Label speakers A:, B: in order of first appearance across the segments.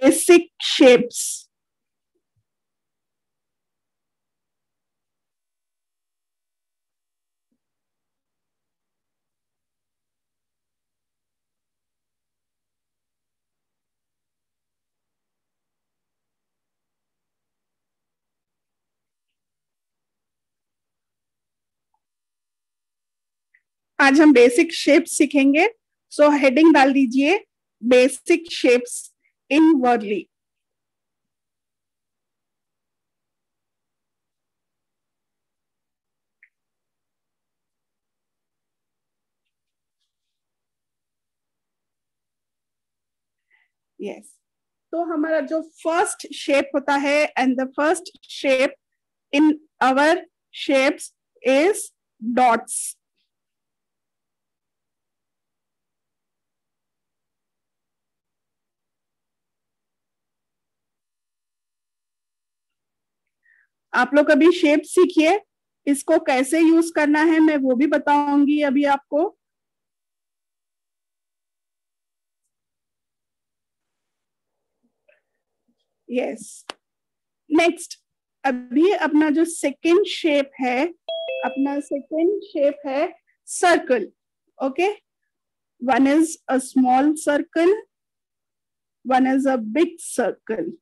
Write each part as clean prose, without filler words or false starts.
A: Basic shapes. आज हम basic shapes सीखेंगे। सो हेडिंग डाल दीजिए basic shapes in Warli. Yes, तो हमारा जो फर्स्ट शेप होता है, and the first shape in our shapes is dots. आप लोग अभी शेप सीखिए, इसको कैसे यूज करना है मैं वो भी बताऊंगी अभी आपको। यस, नेक्स्ट, अभी अपना जो सेकेंड शेप है, अपना सेकेंड शेप है circle. Okay, one is a small circle, one is a big circle.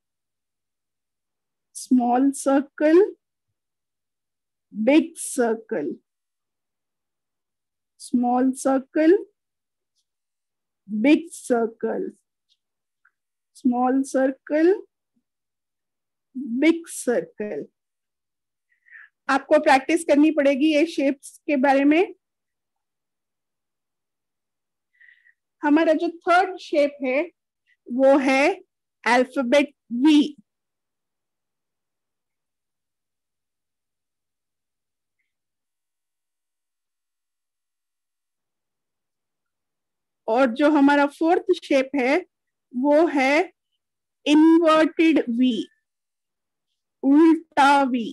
A: Small circle, big circle. Small circle, big circle. Small circle, big circle. आपको प्रैक्टिस करनी पड़ेगी ये शेप्स के बारे में। हमारा जो थर्ड शेप है वो है अल्फाबेट वी। और जो हमारा फोर्थ शेप है वो है इन्वर्टेड वी, उल्टा वी।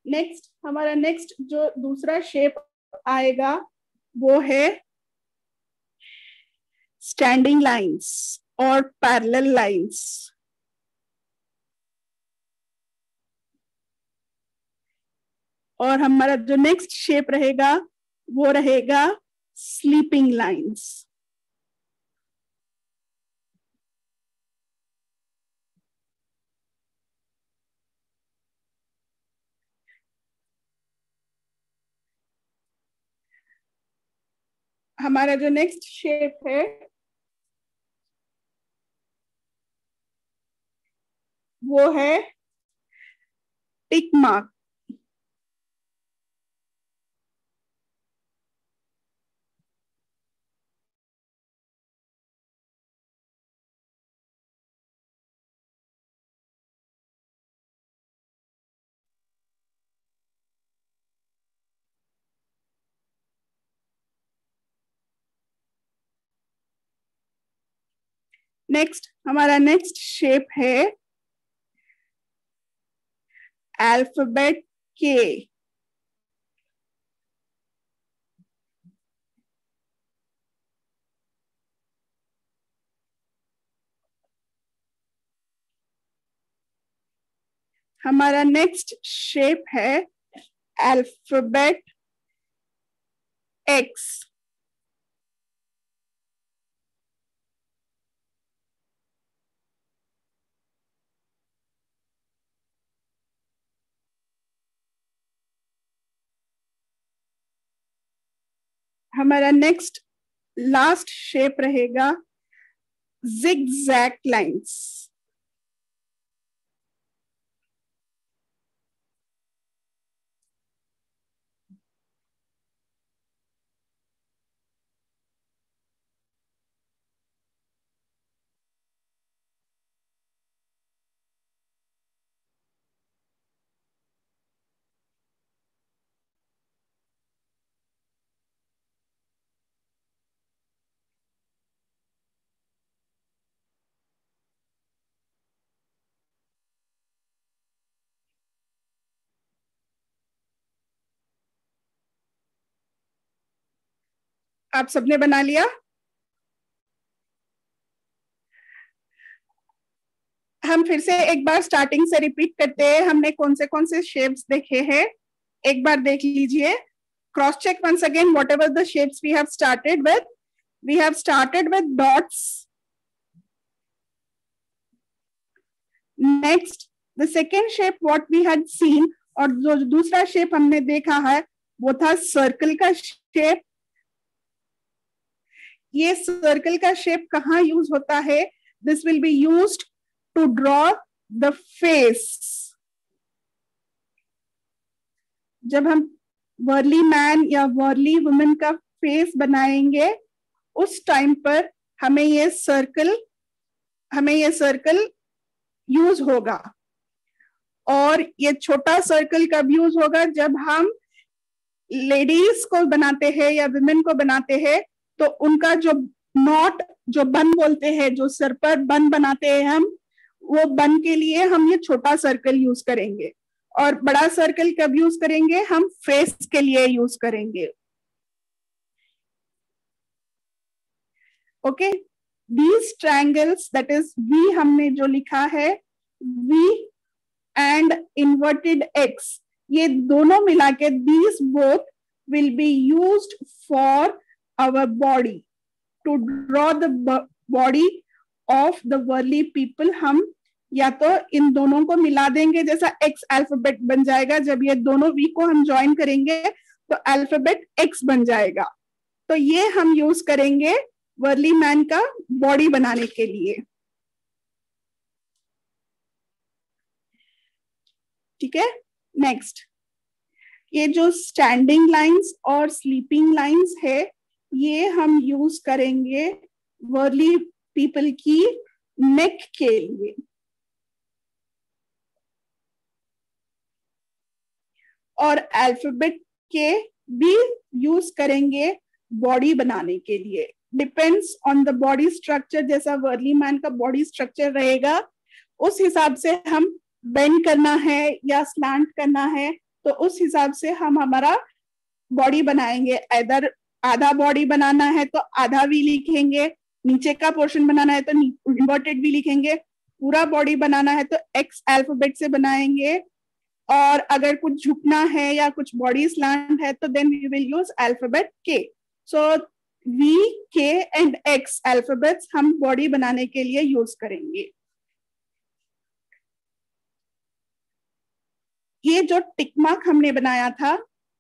A: नेक्स्ट, हमारा नेक्स्ट जो दूसरा शेप आएगा वो है स्टैंडिंग लाइंस और पैरेलल लाइंस। और हमारा जो नेक्स्ट शेप रहेगा वो रहेगा स्लीपिंग लाइंस। हमारा जो नेक्स्ट शेप है वो है टिक मार्क। नेक्स्ट, हमारा नेक्स्ट शेप है अल्फाबेट के। हमारा नेक्स्ट शेप है अल्फाबेट एक्स। हमारा नेक्स्ट लास्ट शेप रहेगा zigzag लाइंस। आप सबने बना लिया? हम फिर से एक बार स्टार्टिंग से रिपीट करते हैं, हमने कौन से शेप्स देखे हैं, एक बार देख लीजिए. Cross check once again whatever the shapes we have started with. We have started with dots. Next, the second shape what we had seen, और जो दूसरा शेप हमने देखा है वो था सर्कल का शेप. ये सर्कल का शेप कहाँ यूज होता है? This will be used to draw the face. जब हम वर्ली मैन या वर्ली वुमेन का फेस बनाएंगे उस टाइम पर हमें ये सर्कल यूज होगा. और ये छोटा सर्कल कब यूज होगा? जब हम लेडीज को बनाते हैं या विमेन को बनाते हैं तो उनका जो नॉट, जो बन बोलते हैं, जो सर पर बन बनाते हैं हम, वो बन के लिए हम ये छोटा सर्कल यूज करेंगे. और बड़ा सर्कल कब यूज करेंगे? हम फेस के लिए यूज करेंगे. Okay, these triangles, that is V हमने जो लिखा है, V and inverted X, ये दोनों मिला के these both will be used for our body, to draw the body of the worldly people. हम या तो इन दोनों को मिला देंगे, जैसा X अल्फाबेट बन जाएगा. जब ये दोनों V को हम ज्वाइन करेंगे तो अल्फाबेट X बन जाएगा. तो ये हम यूज करेंगे वर्ली मैन का बॉडी बनाने के लिए. ठीक है. नेक्स्ट, ये जो स्टैंडिंग लाइंस और स्लीपिंग लाइंस है ये हम यूज करेंगे वर्ली पीपल की नेक के लिए. और अल्फाबेट के भी यूज करेंगे बॉडी बनाने के लिए. Depends on the body structure. जैसा वर्ली मैन का बॉडी स्ट्रक्चर रहेगा उस हिसाब से हम बेंड करना है या स्लैंट करना है तो उस हिसाब से हम हमारा बॉडी बनाएंगे. इधर आधा बॉडी बनाना है तो आधा वी लिखेंगे, नीचे का पोर्शन बनाना है तो इन्वर्टेड वी लिखेंगे, पूरा बॉडी बनाना है तो एक्स अल्फाबेट से बनाएंगे. और अगर कुछ झुकना है या कुछ बॉडी स्लैंट है तो then we will use alphabet K. So V, K and X alphabets हम बॉडी बनाने के लिए यूज करेंगे. ये जो टिक मार्क हमने बनाया था,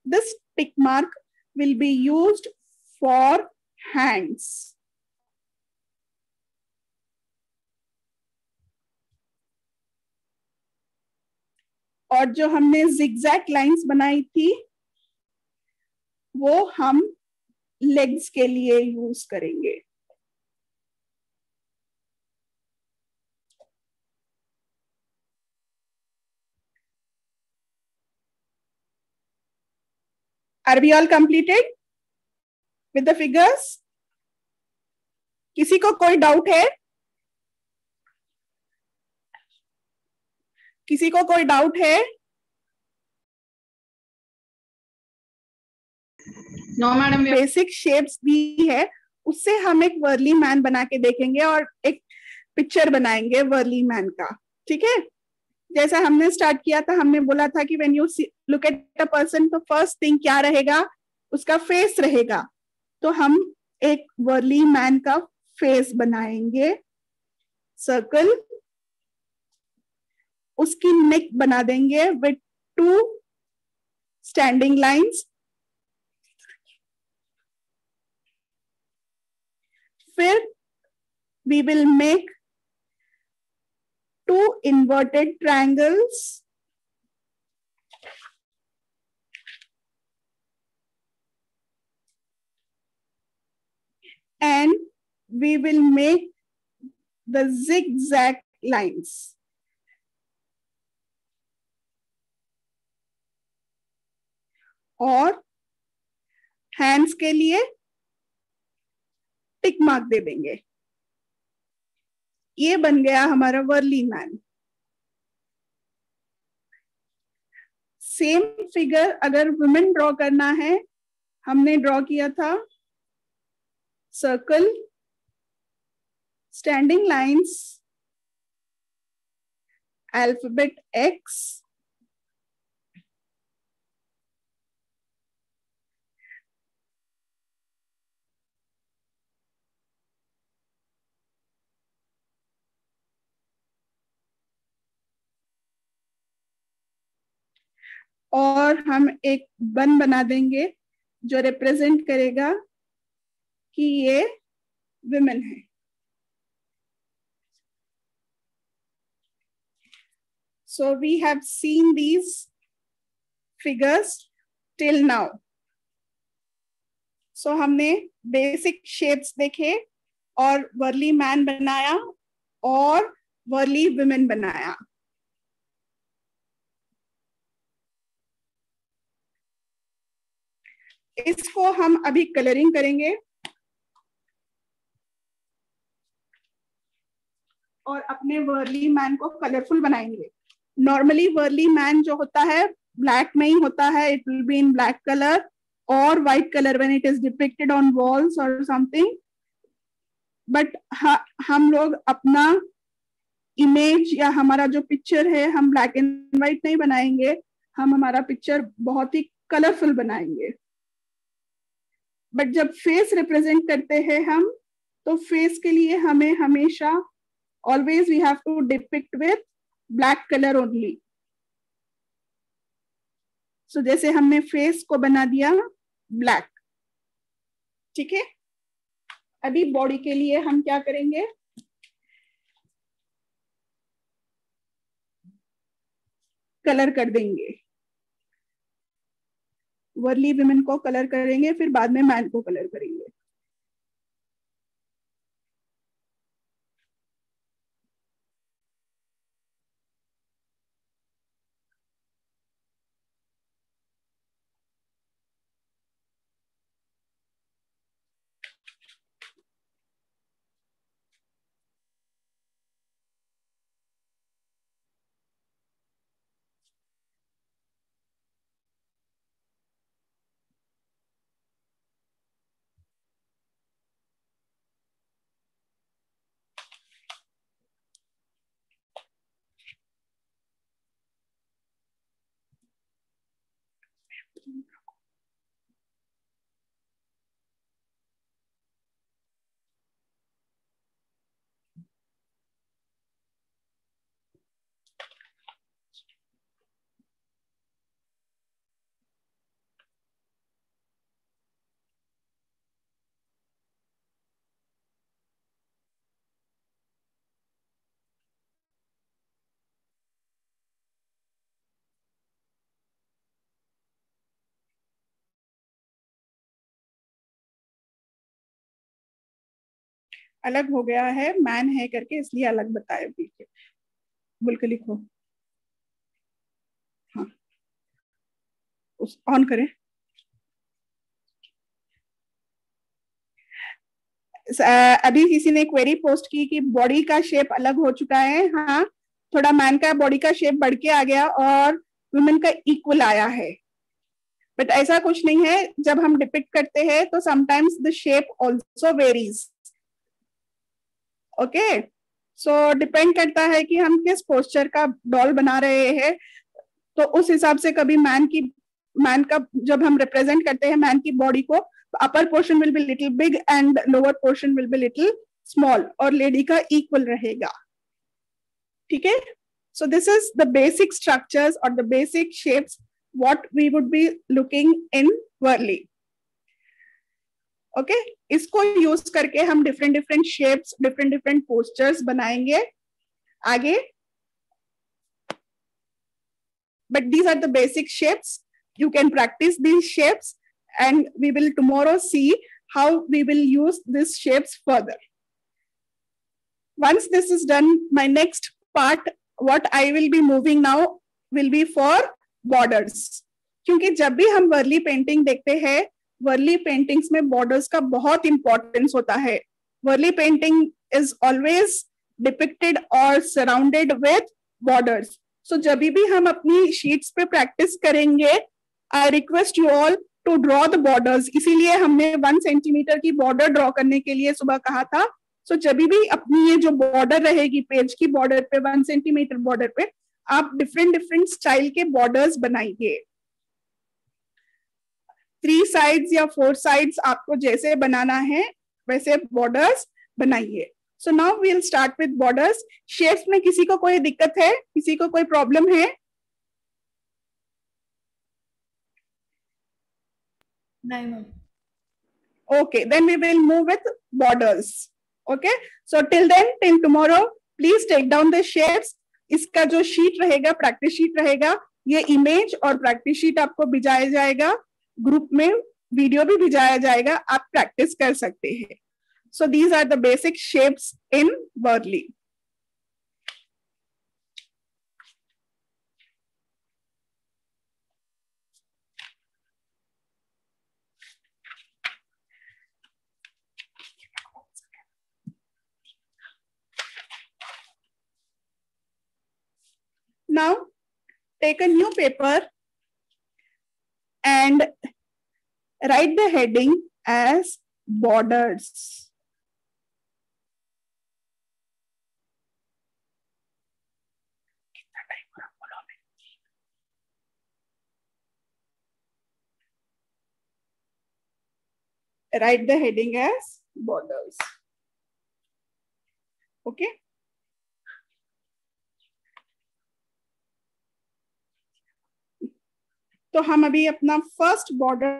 A: this tick mark will be used for hands. और जो हमने जिगजैग लाइंस बनाई थी वो हम लेग्स के लिए यूज करेंगे. Are we all completed with the figures? किसी को कोई डाउट है? किसी को कोई डाउट है?
B: No madam.
A: बेसिक शेप्स दी है उससे हम एक वर्ली मैन बना के देखेंगे और एक पिक्चर बनाएंगे वर्ली मैन का. ठीक है. जैसा हमने स्टार्ट किया था, हमने बोला था कि when you look at a person तो फर्स्ट थिंग क्या रहेगा? उसका फेस रहेगा. तो हम एक वर्ली मैन का फेस बनाएंगे. सर्कल, उसकी नेक बना देंगे विथ 2 स्टैंडिंग लाइंस. फिर we will make 2 inverted triangles and we will make the zigzag lines. और हैंड्स के लिए टिक मार्क दे देंगे. ये बन गया हमारा वर्ली मैन. सेम फिगर अगर वुमेन ड्रॉ करना है, हमने ड्रॉ किया था circle, standing lines, alphabet X, और हम एक बन बना देंगे जो रिप्रेजेंट करेगा कि ये विमेन है. So we have seen these figures till now. So हमने बेसिक शेप्स देखे और वर्ली मैन बनाया और वर्ली विमेन बनाया. इसको हम अभी कलरिंग करेंगे और अपने वर्ली मैन को कलरफुल बनाएंगे. नॉर्मली वर्ली मैन जो होता है ब्लैक में ही होता है. It will be in black colour और white colour when it is depicted on walls और समथिंग. बट हम लोग अपना इमेज या हमारा जो पिक्चर है हम ब्लैक एंड व्हाइट नहीं बनाएंगे. हम हमारा पिक्चर बहुत ही कलरफुल बनाएंगे. बट जब फेस रिप्रेजेंट करते हैं हम, तो फेस के लिए हमें हमेशा always we have to depict with black colour only. So जैसे हमने फेस को बना दिया ब्लैक. ठीक है. अभी बॉडी के लिए हम क्या करेंगे, कलर कर देंगे. वर्ली विमेन को कलर करेंगे, फिर बाद में मैन को कलर करेंगे. अलग हो गया है, मैन है करके इसलिए अलग बताया. पीछे बोल के लिखो. हाँ, उस ऑन करें. अभी किसी ने क्वेरी पोस्ट की कि बॉडी का शेप अलग हो चुका है. हाँ, थोड़ा मैन का बॉडी का शेप बढ़ के आ गया और वुमेन का इक्वल आया है. बट ऐसा कुछ नहीं है. जब हम डिपिक्ट करते हैं तो sometimes the shape also varies. Okay. So depend करता है कि हम किस पोस्चर का डॉल बना रहे हैं. तो उस हिसाब से कभी मैन का जब हम रिप्रेजेंट करते हैं मैन की बॉडी को, upper portion will be little big and lower portion will be little small, और लेडी का इक्वल रहेगा. ठीक है. So this is the basic structures और the basic shapes what we would be looking in Warli. Okay. इसको use करके हम different different shapes, different different postures बनाएंगे आगे. But these are the basic shapes. You can practice these shapes and we will tomorrow see how we will use these shapes further. Once this is done, my next part, what I will be moving now will be for borders. क्योंकि जब भी हम Worli painting देखते हैं, Worli paintings में borders का बहुत importance होता है. Warli painting is always depicted और सराउंडेड विथ बॉर्डर्स. सो जब भी हम अपनी शीट्स पे प्रैक्टिस करेंगे, I request you all to draw the borders, इसीलिए हमने 1 सेंटीमीटर की बॉर्डर ड्रॉ करने के लिए सुबह कहा था. सो जब भी अपनी ये जो बॉर्डर रहेगी पेज की बॉर्डर पे 1 सेंटीमीटर बॉर्डर पे, आप डिफरेंट डिफरेंट स्टाइल के बॉर्डर्स बनाइए. 3 साइड्स या 4 साइड्स आपको जैसे बनाना है वैसे बॉर्डर्स बनाइए. So now we will start with borders. Shapes में किसी को कोई दिक्कत है, किसी को कोई प्रॉब्लम है?
B: नहीं ma'am.
A: Okay, then we will move with borders. Okay, so till then, till tomorrow, please take down the shapes. इसका जो शीट रहेगा, प्रैक्टिस शीट रहेगा, ये इमेज और प्रैक्टिस शीट आपको भिजाया जाएगा, ग्रुप में वीडियो भी भिजाया जाएगा, आप प्रैक्टिस कर सकते हैं. So these are the basic shapes in Worli. Now, take a new paper and write the heading as borders. Write the heading as borders. Okay. तो हम अभी अपना first border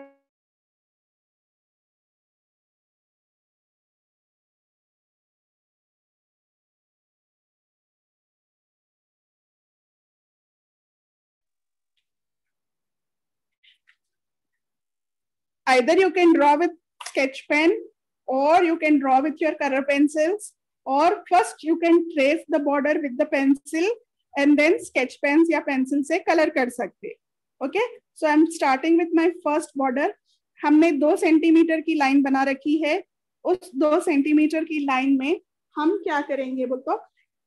A: either you can draw with sketch pen or you can draw with your color pencils, or first you can trace the border with the pencil and then sketch pens या pencil से color कर सकते. Okay, so I'm starting with my first border. हमने 2 centimetre की line बना रखी है. उस 2 सेंटीमीटर की लाइन में हम क्या करेंगे बोलो?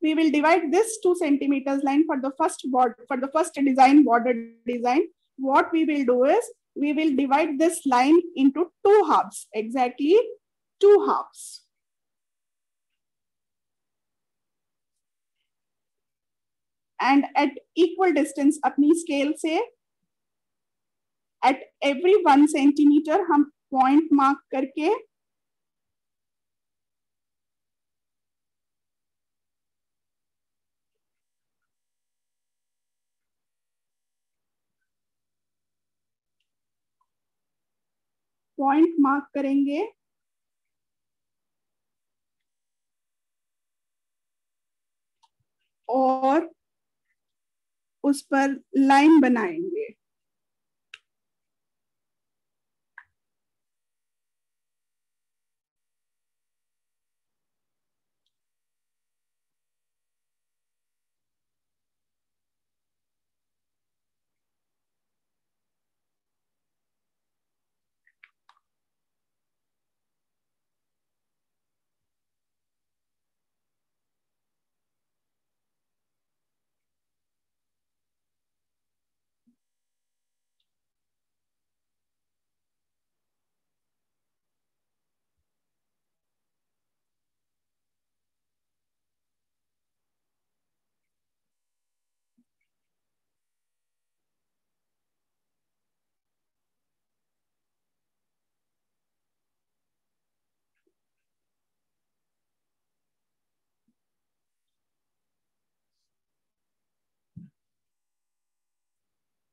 A: We will divide this 2 centimeters line for the first border, for the first design, border design. What we will do is we will divide this line into 2 halves, exactly 2 halves. And at equal distance अपनी scale से at every 1 centimeter हम point mark करके करेंगे और उस पर line बनाएंगे.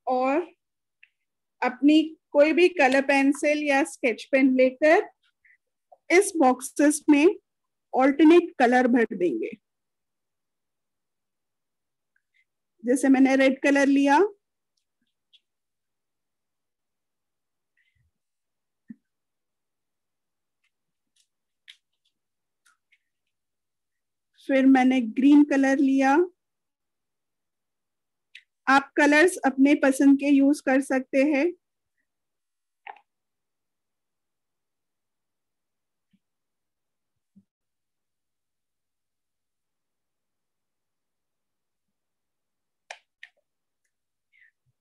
A: और अपनी कोई भी कलर पेंसिल या स्केच पेन लेकर इस बॉक्सेस में ऑल्टरनेट कलर भर देंगे. जैसे मैंने रेड कलर लिया, फिर मैंने ग्रीन कलर लिया. आप कलर्स अपने पसंद के यूज कर सकते हैं.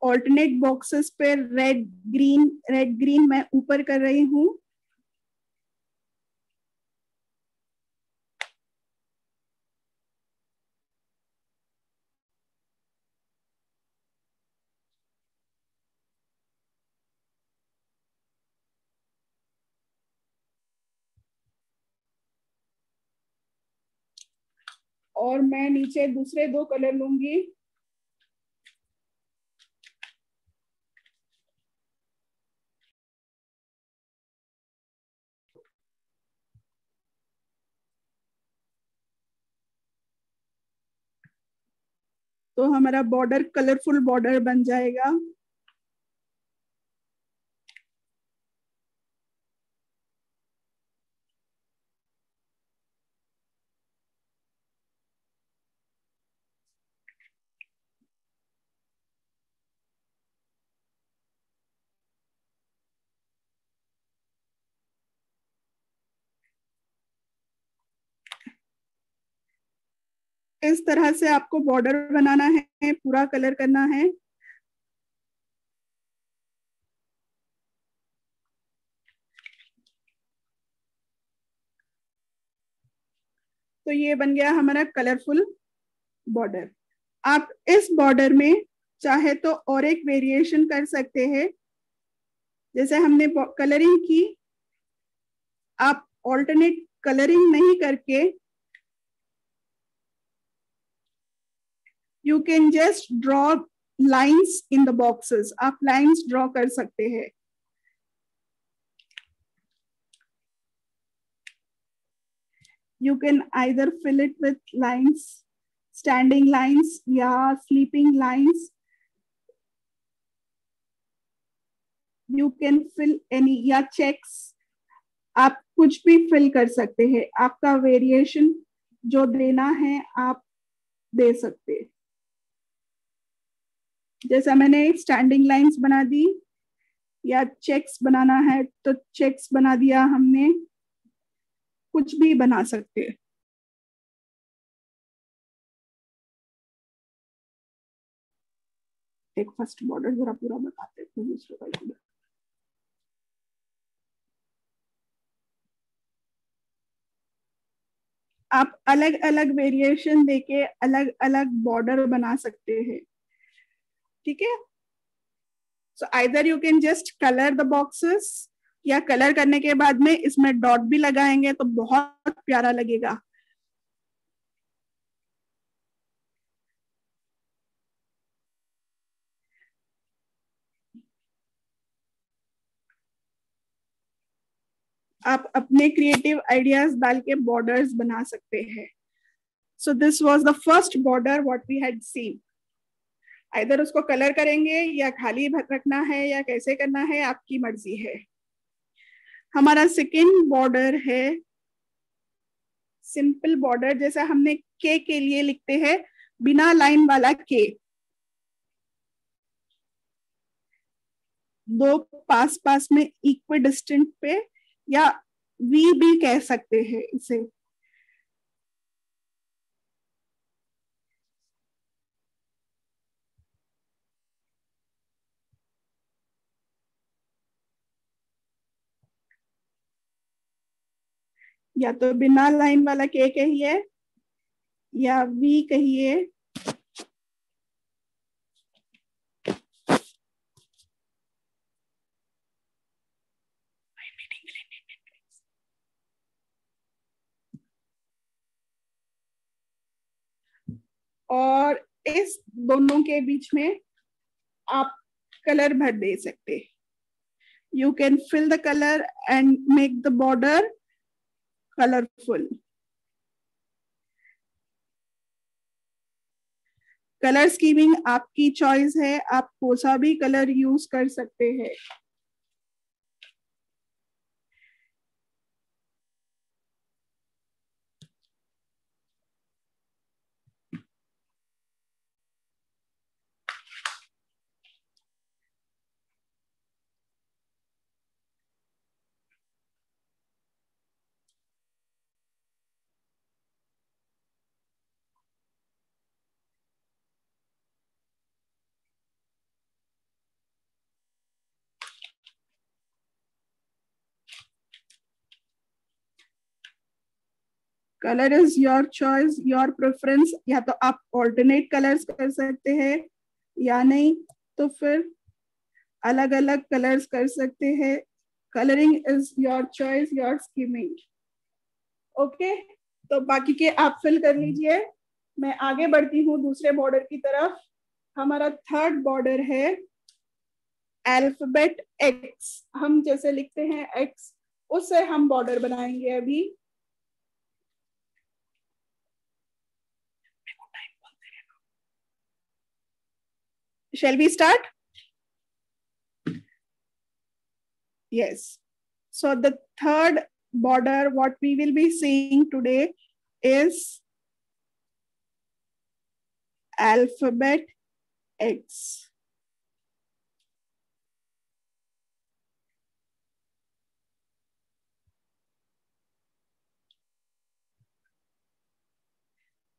A: ऑल्टरनेट बॉक्सेस पे रेड ग्रीन मैं ऊपर कर रही हूँ। और मैं नीचे दूसरे 2 कलर लूंगी। तो हमारा बॉर्डर कलरफुल बॉर्डर बन जाएगा। इस तरह से आपको बॉर्डर बनाना है, पूरा कलर करना है। तो ये बन गया हमारा कलरफुल बॉर्डर। आप इस बॉर्डर में चाहे तो और एक वेरिएशन कर सकते हैं। जैसे हमने कलरिंग की, आप ऑल्टरनेट कलरिंग नहीं करके you can just draw lines in the boxes. आप लाइंस ड्रॉ कर सकते हैं। You can either fill it with lines, standing lines या sleeping lines. You can fill any या checks, आप कुछ भी फिल कर सकते हैं। आपका वेरिएशन जो देना है आप दे सकते हैं। जैसा मैंने स्टैंडिंग लाइंस बना दी, या चेक्स बनाना है तो चेक्स बना दिया हमने। कुछ भी बना सकते हैं। एक फर्स्ट बॉर्डर जरा पूरा बताते हैं दूसरे का। आप अलग अलग वेरिएशन देके अलग अलग बॉर्डर बना सकते हैं। ठीक है। So either you can just colour the boxes, या कलर करने के बाद में इसमें डॉट भी लगाएंगे तो बहुत प्यारा लगेगा। आप अपने क्रिएटिव आइडियाज डाल के बॉर्डर्स बना सकते हैं। So this was the first border what we had seen. Either उसको कलर करेंगे या खाली रखना है या कैसे करना है आपकी मर्जी है। हमारा सेकेंड बॉर्डर है सिंपल बॉर्डर, जैसा हमने के लिए लिखते हैं बिना लाइन वाला के। दो पास पास में इक्वल डिस्टेंट पे, या वी भी कह सकते हैं इसे। या तो बिना लाइन वाला के कहिए या वी कहिए। और इस दोनों के बीच में आप कलर भर दे सकते। You can fill the colour and make the border colourful. Colour scheming आपकी चॉइस है, आप कौन सा भी कलर यूज कर सकते हैं। Colour is your choice, your preference. या तो आप ऑल्टरनेट कलर्स कर सकते हैं, या नहीं तो फिर अलग अलग कलर्स कर सकते हैं। Colouring is your choice, your scheming. Okay, तो बाकी के आप फिल कर लीजिए। मैं आगे बढ़ती हूँ दूसरे बॉर्डर की तरफ। हमारा थर्ड बॉर्डर है अल्फाबेट एक्स। हम जैसे लिखते हैं एक्स, उससे हम बॉर्डर बनाएंगे अभी। Shall we start? Yes. So the third border, what we will be seeing today is alphabet X.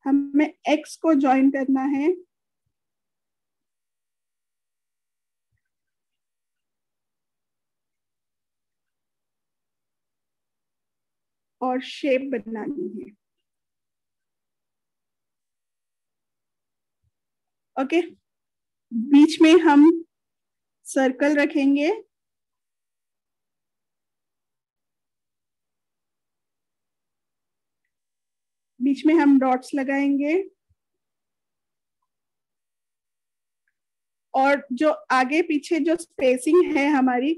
A: हमें X को ज्वाइन करना है और शेप बनानी है। ओके, बीच में हम सर्कल रखेंगे, बीच में हम डॉट्स लगाएंगे, और जो आगे पीछे जो स्पेसिंग है हमारी,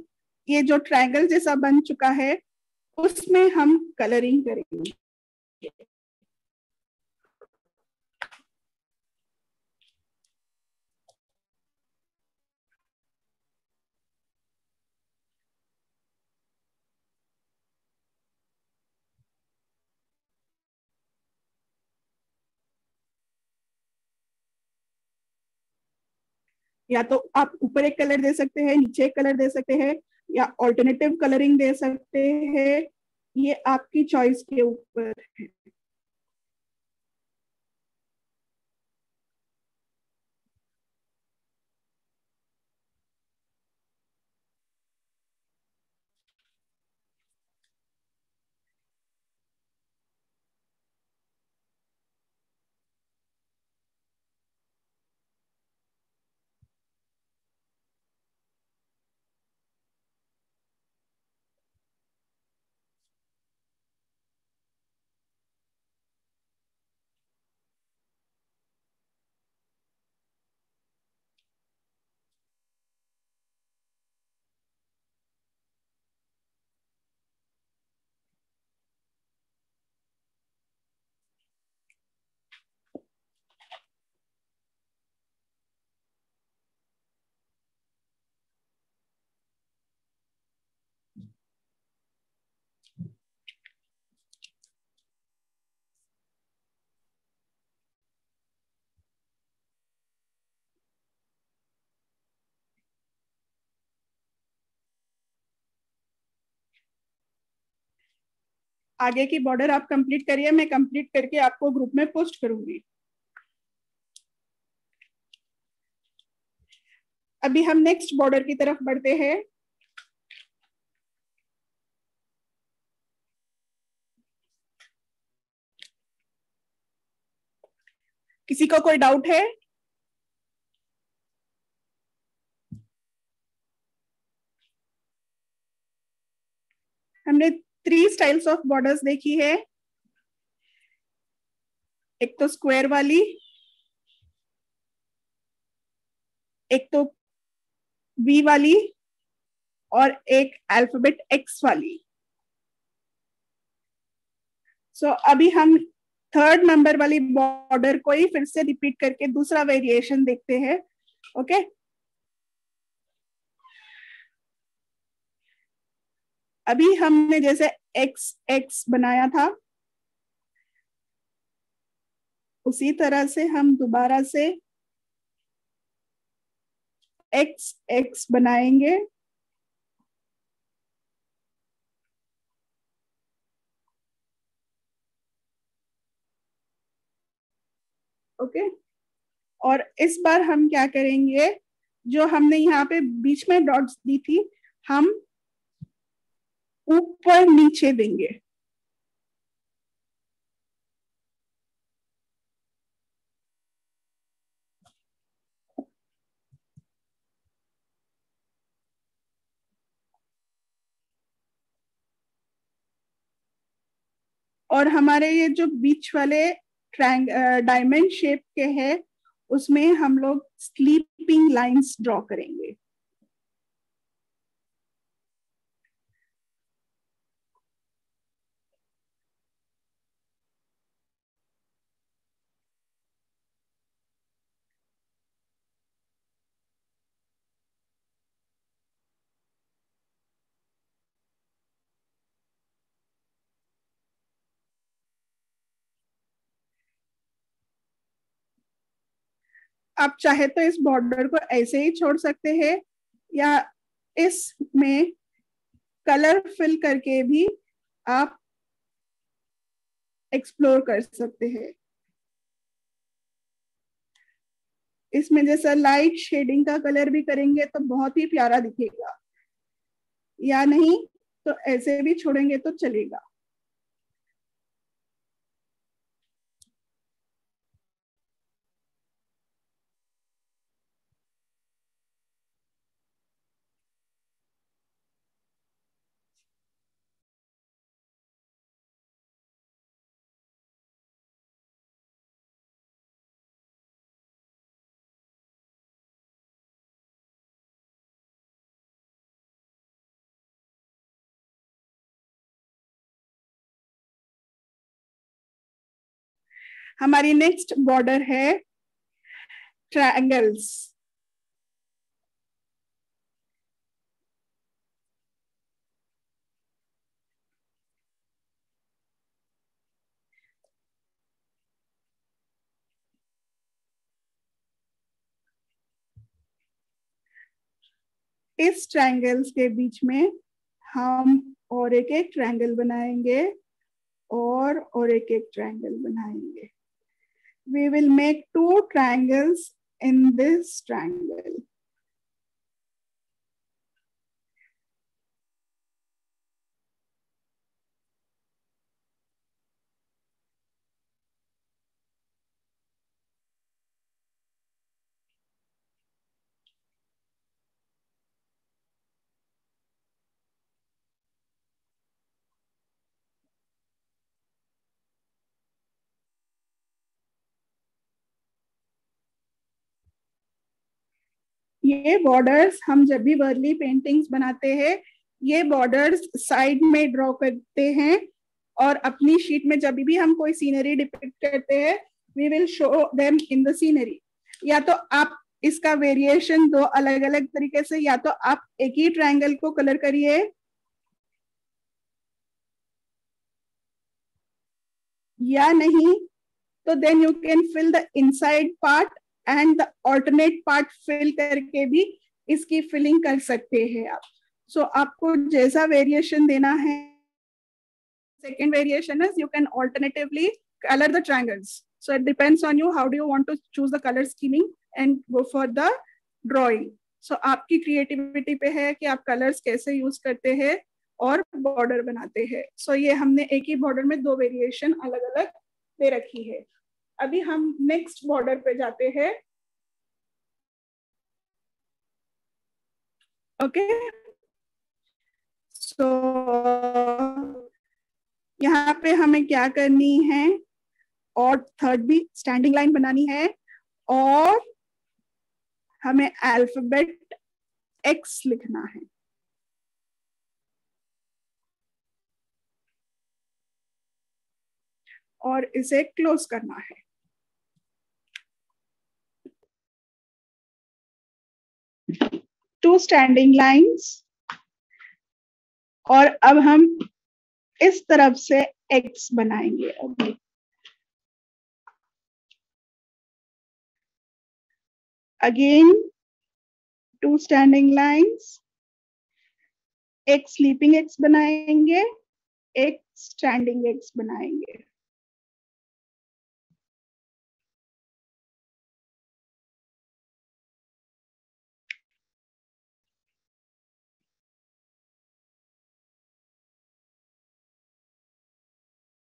A: ये जो ट्रायंगल जैसा बन चुका है, उसमें हम कलरिंग करेंगे। या तो आप ऊपर एक कलर दे सकते हैं, नीचे एक कलर दे सकते हैं, या ऑल्टरनेटिव कलरिंग दे सकते हैं। ये आपकी चॉइस के ऊपर है। आगे की बॉर्डर आप कंप्लीट करिए, मैं कंप्लीट करके आपको ग्रुप में पोस्ट करूंगी। अभी हम नेक्स्ट बॉर्डर की तरफ बढ़ते हैं। किसी को कोई डाउट है? हमने 3 स्टाइल्स ऑफ बॉर्डर्स देखी है। एक तो स्क्वायर वाली, एक तो वी वाली, और एक अल्फाबेट एक्स वाली। सो अभी हम थर्ड नंबर वाली बॉर्डर को ही फिर से रिपीट करके दूसरा वेरिएशन देखते हैं। ओके, अभी हमने जैसे एक्स एक्स बनाया था, उसी तरह से हम दोबारा से एक्स एक्स बनाएंगे। ओके, और इस बार हम क्या करेंगे, जो हमने यहाँ पे बीच में डॉट्स दी थी, हम ऊपर नीचे देंगे। और हमारे ये जो बीच वाले डायमंड शेप के हैं उसमें हम लोग स्लीपिंग लाइंस ड्रॉ करेंगे। आप चाहे तो इस बॉर्डर को ऐसे ही छोड़ सकते हैं या इसमें कलर फिल करके भी आप एक्सप्लोर कर सकते हैं। इसमें जैसा लाइट शेडिंग का कलर भी करेंगे तो बहुत ही प्यारा दिखेगा, या नहीं तो ऐसे भी छोड़ेंगे तो चलेगा। हमारी नेक्स्ट बॉर्डर है ट्रायंगल्स। इस ट्रायंगल्स के बीच में हम और एक ट्रायंगल बनाएंगे और एक ट्रायंगल बनाएंगे। We will make 2 triangles in this triangle. ये बॉर्डर्स हम जब भी वर्ली पेंटिंग्स बनाते हैं ये बॉर्डर्स साइड में ड्रॉ करते हैं और अपनी शीट में जब भी हम कोई सीनरी डिपिक्ट करते हैं we will show them in the scenery. या तो आप इसका वेरिएशन दो अलग अलग तरीके से, या तो आप एक ही ट्रायंगल को कलर करिए या नहीं तो then you can fill the inside part and the alternate part fill करके भी इसकी फिलिंग कर सकते हैं आप। सो आपको जैसा वेरिएशन देना है। Second variation is you can alternatively color the triangles. So it depends on you how do you want to choose the color scheming and go for the drawing. So आपकी creativity पे है कि आप colors कैसे use करते हैं और border बनाते हैं। So ये हमने एक ही border में 2 variation अलग अलग दे रखी है। अभी हम next border पे जाते हैं। Okay. So यहाँ पे हमें क्या करनी है और थर्ड भी स्टैंडिंग लाइन बनानी है और हमें अल्फाबेट एक्स लिखना है और इसे क्लोज करना है। टू स्टैंडिंग लाइंस और अब हम इस तरफ से एक्स बनाएंगे। अभी अगेन 2 स्टैंडिंग लाइंस, एक स्लीपिंग एक्स बनाएंगे, एक स्टैंडिंग एक्स बनाएंगे।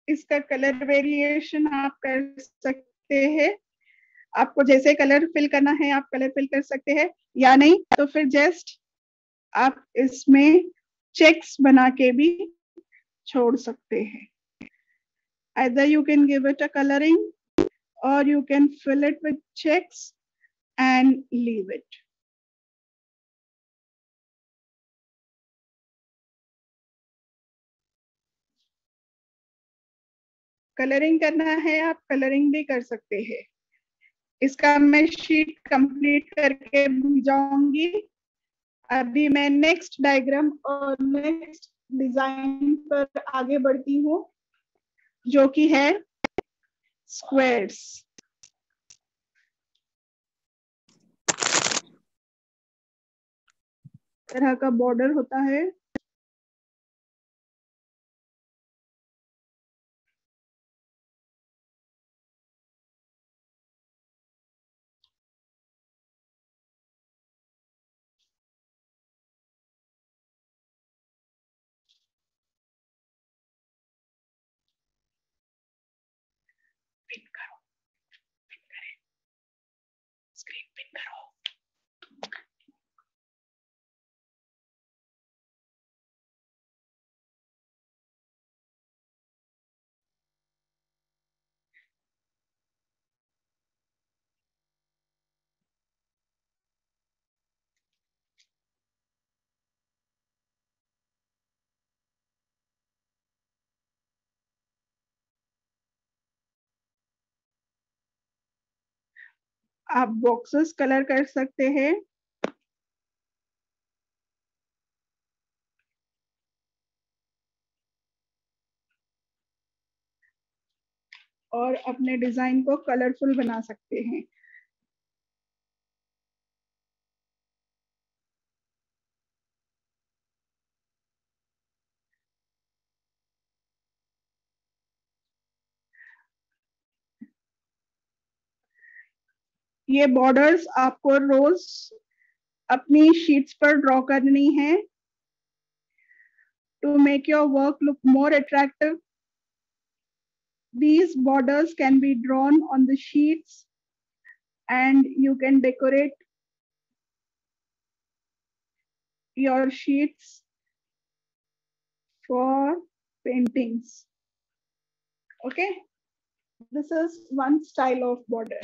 A: इसका कलर वेरिएशन आप कर सकते हैं। आपको जैसे कलर फिल करना है आप कलर फिल कर सकते हैं या नहीं तो फिर जस्ट आप इसमें चेक्स बना के भी छोड़ सकते हैं। Either you can give it a coloring or you can fill it with checks and leave it. Colouring करना है, आप कलरिंग भी कर सकते हैं. इसका मैं शीट कंप्लीट करके जाऊंगी. अभी मैं नेक्स्ट डायग्राम और नेक्स्ट डिजाइन पर आगे बढ़ती हूँ, जो कि है स्क्वायर्स. तरह का बॉर्डर होता है. पिन करो, पिन करें, स्क्रीन पिन करो. आप बॉक्सेस कलर कर सकते हैं. और अपने डिजाइन को कलरफुल बना सकते हैं. ये बॉर्डर्स आपको रोज अपनी शीट्स पर ड्रॉ करनी है to make your work look more attractive. These borders can be drawn on the sheets and you can decorate your sheets for paintings. Okay, this is one style of border.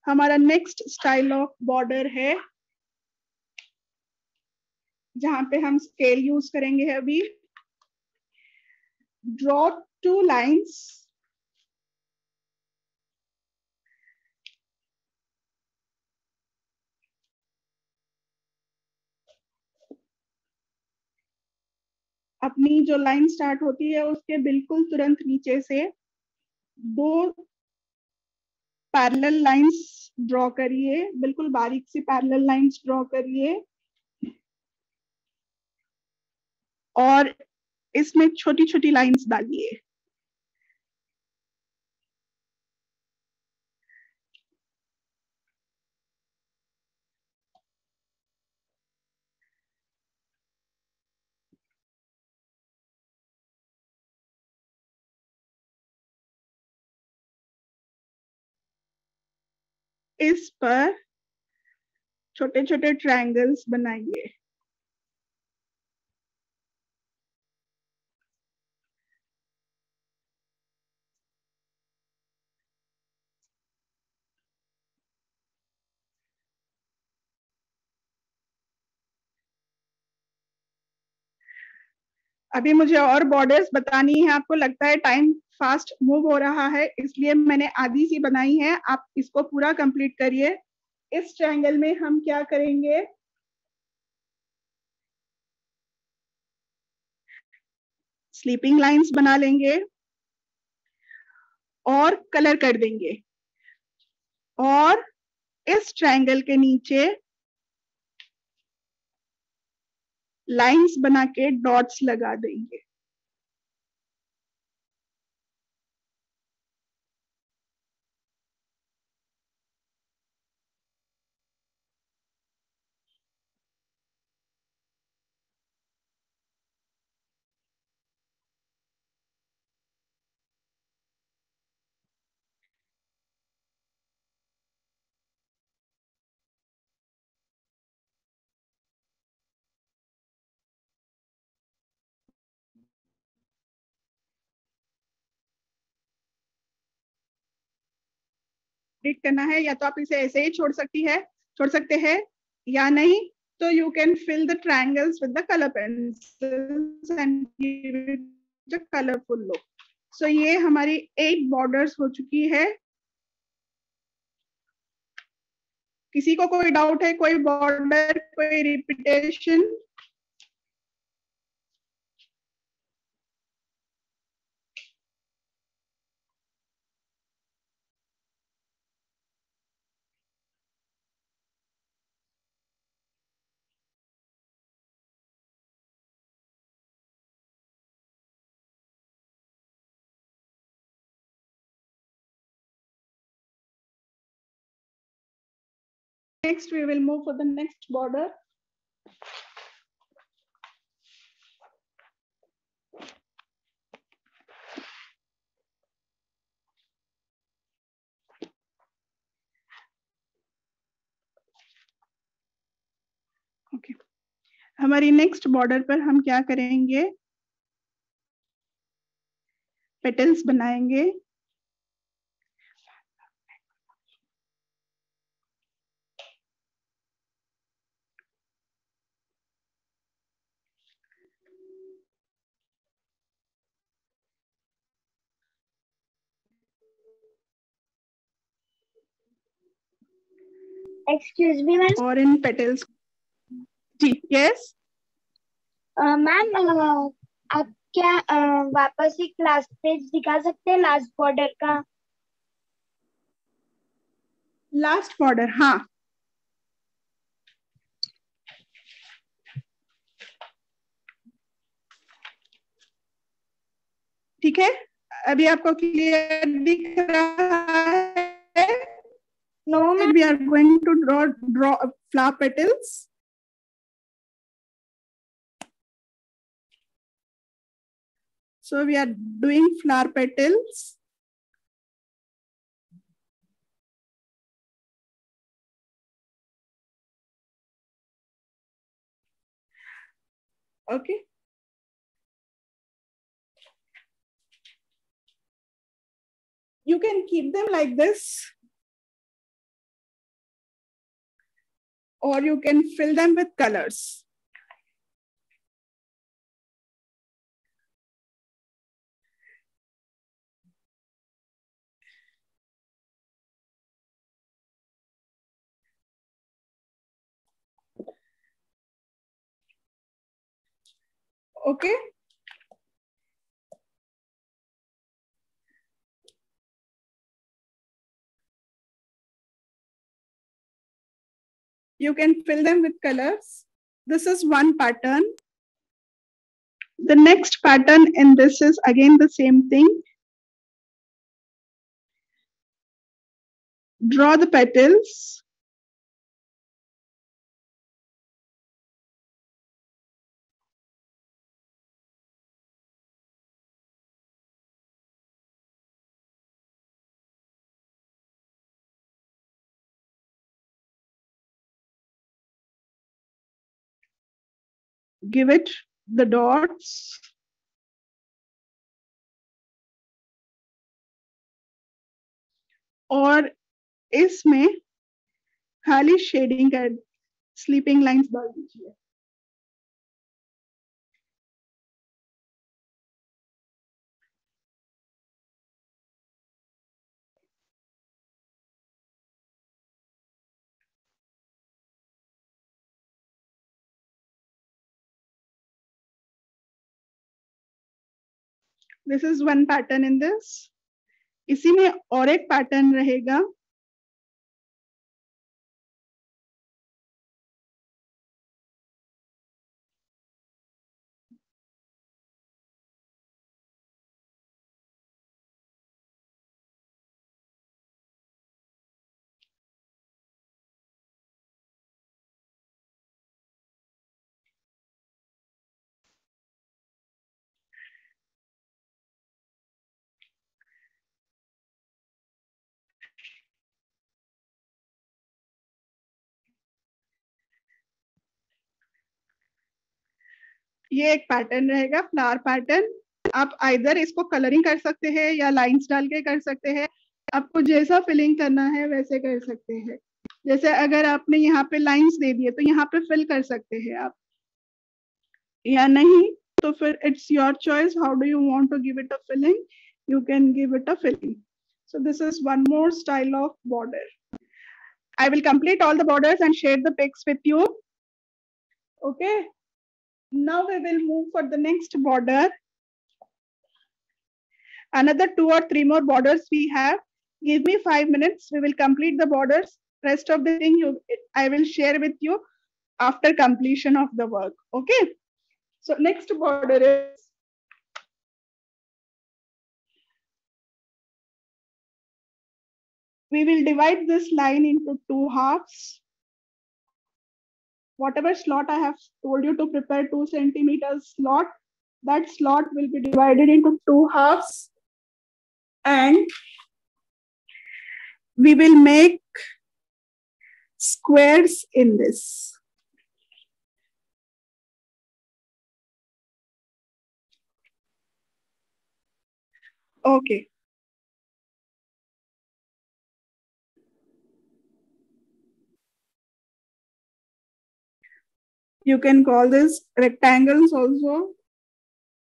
A: हमारा next style of border है जहां पे हम scale use करेंगे अभी. Draw 2 lines अपनी जो line start होती है उसके बिल्कुल तुरंत नीचे से 2 पैरेलल लाइंस ड्रॉ करिए. बिल्कुल बारीक सी पैरेलल लाइंस ड्रॉ करिए और इसमें छोटी छोटी लाइंस डालिए. इस पर छोटे छोटे ट्रायंगल्स बनाइए. अभी मुझे और बॉर्डर्स बतानी है. आपको लगता है टाइम फास्ट मूव हो रहा है, इसलिए मैंने आधी सी बनाई है. आप इसको पूरा कंप्लीट करिए. इस ट्रायंगल में हम क्या करेंगे, स्लीपिंग लाइंस बना लेंगे और कलर कर देंगे और इस ट्रायंगल के नीचे लाइंस बना के डॉट्स लगा देंगे. एडिट करना है, या तो आप इसे ऐसे ही छोड़ सकते हैं, या नहीं तो you can fill the triangles with the colour pencils and give it the colourful look. So ये हमारी 8 बॉर्डर्स हो चुकी है. किसी को कोई डाउट है, कोई बॉर्डर, कोई repetition? Next, we will move for the next border. Okay. हमारी नेक्स्ट बॉर्डर पर हम क्या करेंगे? पेटल्स बनाएंगे.
B: Excuse me ma'am.
A: और इन पेटल्स, जी यस
B: मैम, आप क्या वापस एक लास्ट पेज दिखा सकते हैं लास्ट बॉर्डर का?
A: लास्ट बॉर्डर, हाँ. ठीक है, अभी आपको क्लियर दिख रहा है?
B: No ma'am.
A: We are going to draw flower petals. So we are doing flower petals. Okay. You can keep them like this, or you can fill them with colors. Okay. You can fill them with colors. This is one pattern. The next pattern in this is again the same thing. Draw the petals. Give it the dots. और इसमें खाली shading कर, sleeping lines डाल दीजिए. This is one pattern in this. इसी में और एक पैटर्न रहेगा. ये एक पैटर्न रहेगा, फ्लावर पैटर्न. आप आइदर इसको कलरिंग कर सकते हैं या लाइंस डाल के कर सकते हैं. आपको जैसा फिलिंग करना है वैसे कर सकते हैं। जैसे अगर आपने यहाँ पे लाइंस दे दिए तो यहाँ पे फिल कर सकते हैं आप, या नहीं तो फिर it's your choice, how do you want to give it a filling, you can give it a filling. So this is one more style of border. I will complete all the borders and share the pics with you. Okay, now we will move for the next border. Another 2 or 3 more borders we have. Give me 5 minutes, we will complete the borders. Rest of the thing I will share with you after completion of the work. Okay, so next border is, we will divide this line into 2 halves. Whatever slot I have told you to prepare 2 centimeters slot, that slot will be divided into 2 halves, and we will make squares in this. Okay. You can call this rectangles also.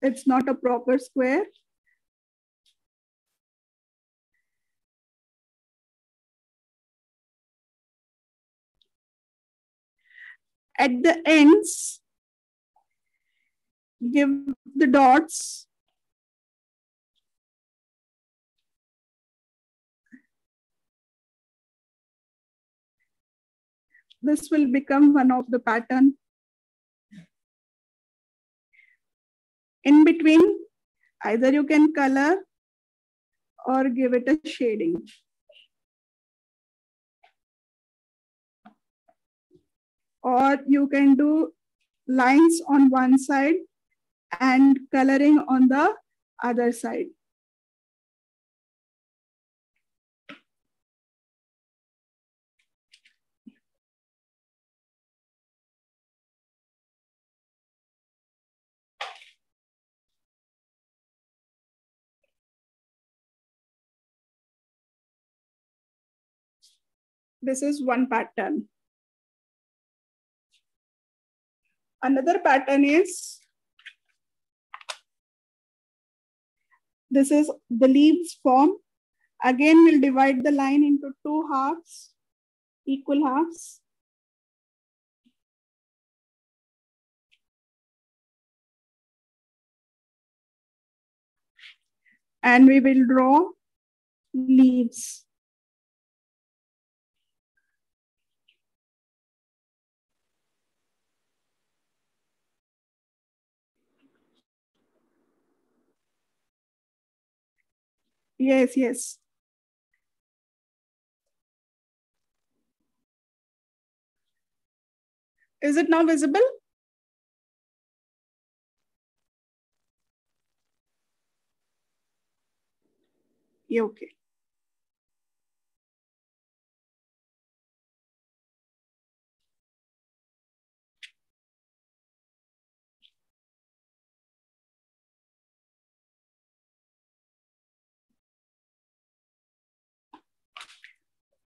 A: It's not a proper square. At the ends, give the dots. This will become one of the pattern. In between, either you can color or give it a shading. Or you can do lines on one side and coloring on the other side. This is one pattern. Another pattern is, this is the leaves form. Again, we'll divide the line into 2 halves, equal halves. And we will draw leaves. Yes, yes. Is it now visible? Yeah, okay.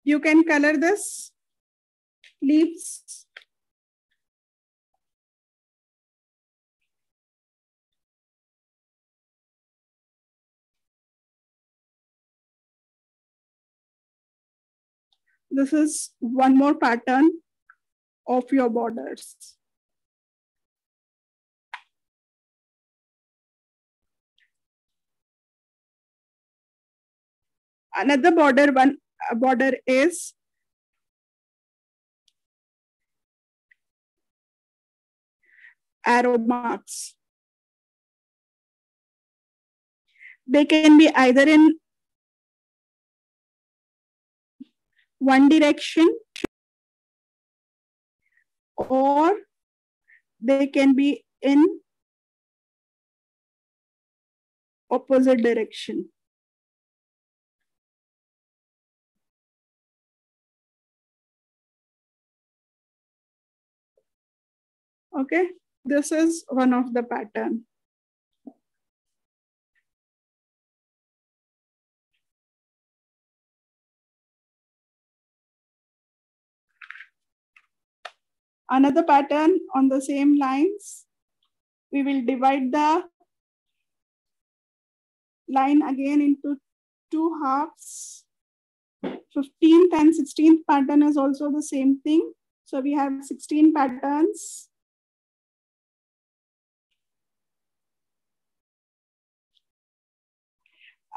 A: You can color this leaves. This is one more pattern of your borders. Another border is arrow marks. They can be either in one direction or they can be in opposite direction. Okay, this is one of the pattern. Another pattern on the same lines. We will divide the line again into two halves. 15th and 16th pattern is also the same thing. So we have 16 patterns.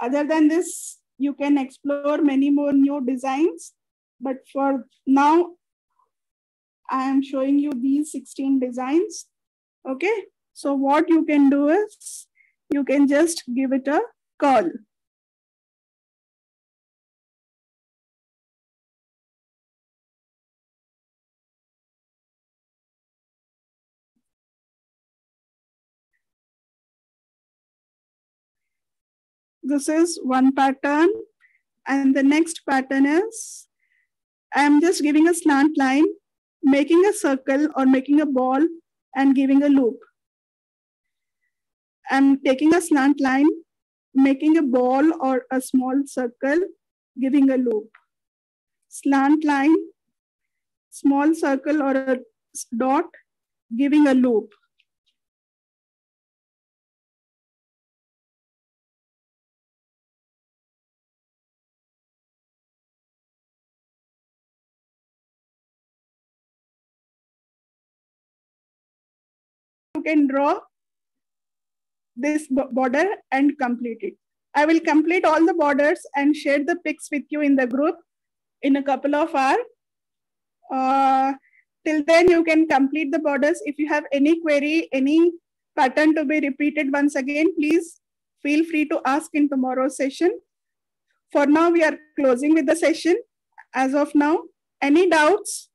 A: Other than this, you can explore many more new designs. But for now, I am showing you these 16 designs. Okay. So what you can do is, you can just give it a curl. This is one pattern. And the next pattern is, I'm just giving a slant line, making a circle or making a ball and giving a loop. I'm taking a slant line, making a ball or a small circle, giving a loop. Slant line, small circle or a dot, giving a loop. You can draw this border and complete it. I will complete all the borders and share the pics with you in the group in a couple of hours. Till then, you can complete the borders. If you have any query, any pattern to be repeated once again, please feel free to ask in tomorrow's session. For now, we are closing with the session. As of now, any doubts?